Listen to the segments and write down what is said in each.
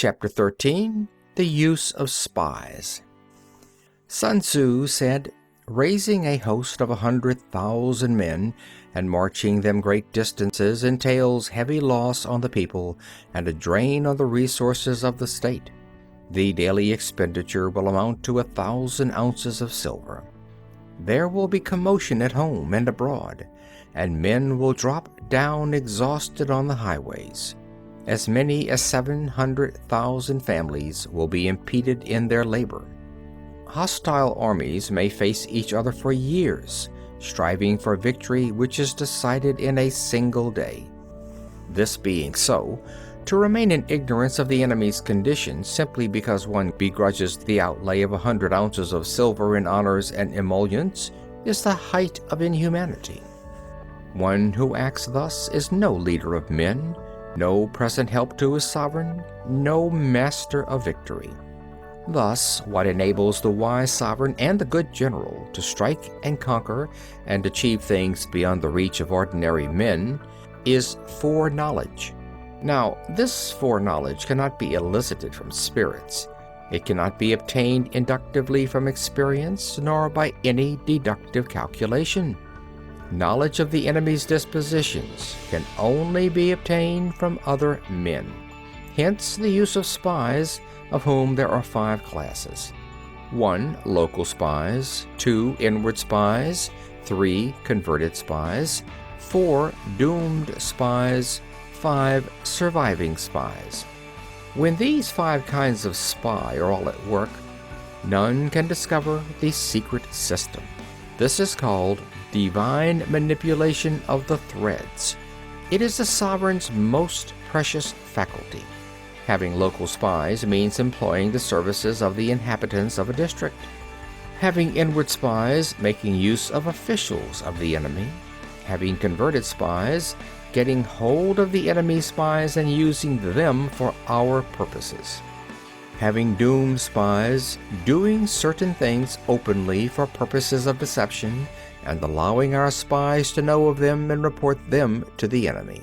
Chapter 13. The Use of Spies. Sun Tzu said, "Raising a host of 100,000 men and marching them great distances entails heavy loss on the people and a drain on the resources of the state. The daily expenditure will amount to 1,000 ounces of silver. There will be commotion at home and abroad, and men will drop down exhausted on the highways. As many as 700,000 families will be impeded in their labor. Hostile armies may face each other for years, striving for victory which is decided in a single day. This being so, to remain in ignorance of the enemy's condition simply because one begrudges the outlay of 100 ounces of silver in honors and emoluments is the height of inhumanity. One who acts thus is no leader of men, no present help to his sovereign, no master of victory. Thus, what enables the wise sovereign and the good general to strike and conquer and achieve things beyond the reach of ordinary men is foreknowledge. Now, this foreknowledge cannot be elicited from spirits. It cannot be obtained inductively from experience, nor by any deductive calculation. Knowledge of the enemy's dispositions can only be obtained from other men. Hence the use of spies, of whom there are 5 classes. 1. Local spies. 2. Inward spies. 3. Converted spies. 4. Doomed spies. 5. Surviving spies. When these 5 kinds of spy are all at work, none can discover the secret system. This is called divine manipulation of the threads. It is the sovereign's most precious faculty. Having local spies means employing the services of the inhabitants of a district. Having inward spies, making use of officials of the enemy. Having converted spies, getting hold of the enemy's spies and using them for our purposes. Having doomed spies, doing certain things openly for purposes of deception, and allowing our spies to know of them and report them to the enemy.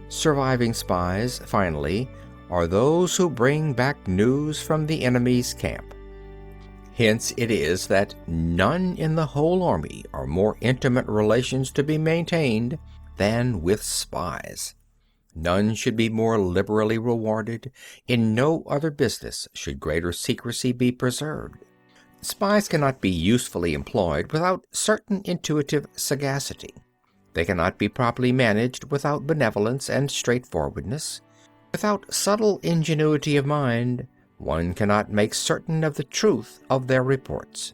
Surviving spies, finally, are those who bring back news from the enemy's camp. Hence it is that none in the whole army are more intimate relations to be maintained than with spies. None should be more liberally rewarded. In no other business should greater secrecy be preserved. Spies cannot be usefully employed without certain intuitive sagacity. They cannot be properly managed without benevolence and straightforwardness. Without subtle ingenuity of mind, one cannot make certain of the truth of their reports.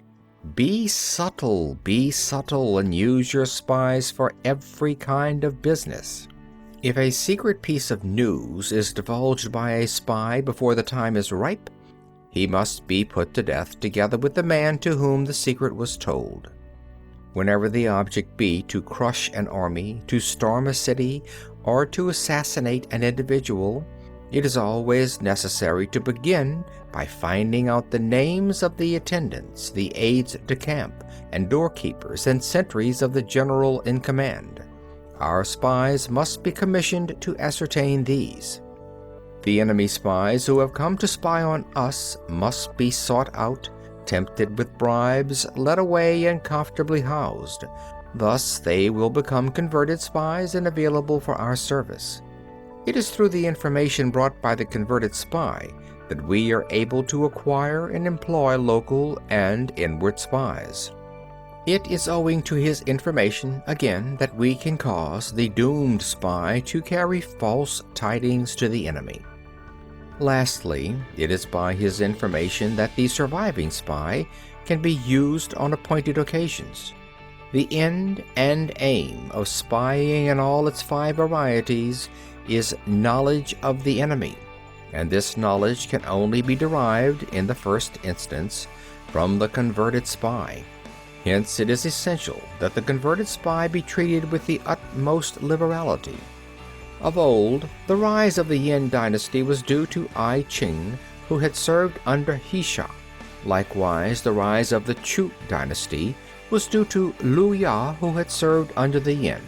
Be subtle, and use your spies for every kind of business. If a secret piece of news is divulged by a spy before the time is ripe, he must be put to death together with the man to whom the secret was told. Whenever the object be to crush an army, to storm a city, or to assassinate an individual, it is always necessary to begin by finding out the names of the attendants, the aides de camp, and doorkeepers and sentries of the general in command. Our spies must be commissioned to ascertain these. The enemy spies who have come to spy on us must be sought out, tempted with bribes, led away, and comfortably housed. Thus they will become converted spies and available for our service. It is through the information brought by the converted spy that we are able to acquire and employ local and inward spies. It is owing to his information, again, that we can cause the doomed spy to carry false tidings to the enemy. Lastly, it is by his information that the surviving spy can be used on appointed occasions. The end and aim of spying in all its 5 varieties is knowledge of the enemy, and this knowledge can only be derived, in the first instance, from the converted spy. Hence it is essential that the converted spy be treated with the utmost liberality. Of old, the rise of the Yin dynasty was due to I Ching, who had served under Hisha. Likewise, the rise of the Chu dynasty was due to Lu Ya, who had served under the Yin.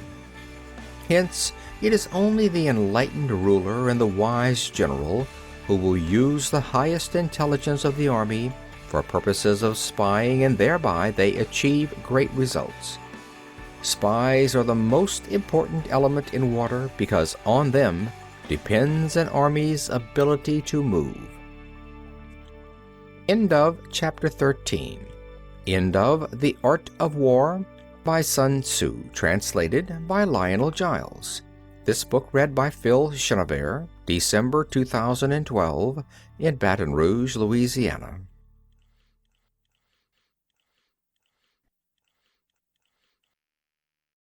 Hence, it is only the enlightened ruler and the wise general who will use the highest intelligence of the army for purposes of spying, and thereby they achieve great results. Spies are the most important element in water because on them depends an army's ability to move. End of chapter 13. End of The Art of War by Sun Tzu, translated by Lionel Giles. This book read by Phil Chenevert, December 2012, in Baton Rouge, Louisiana.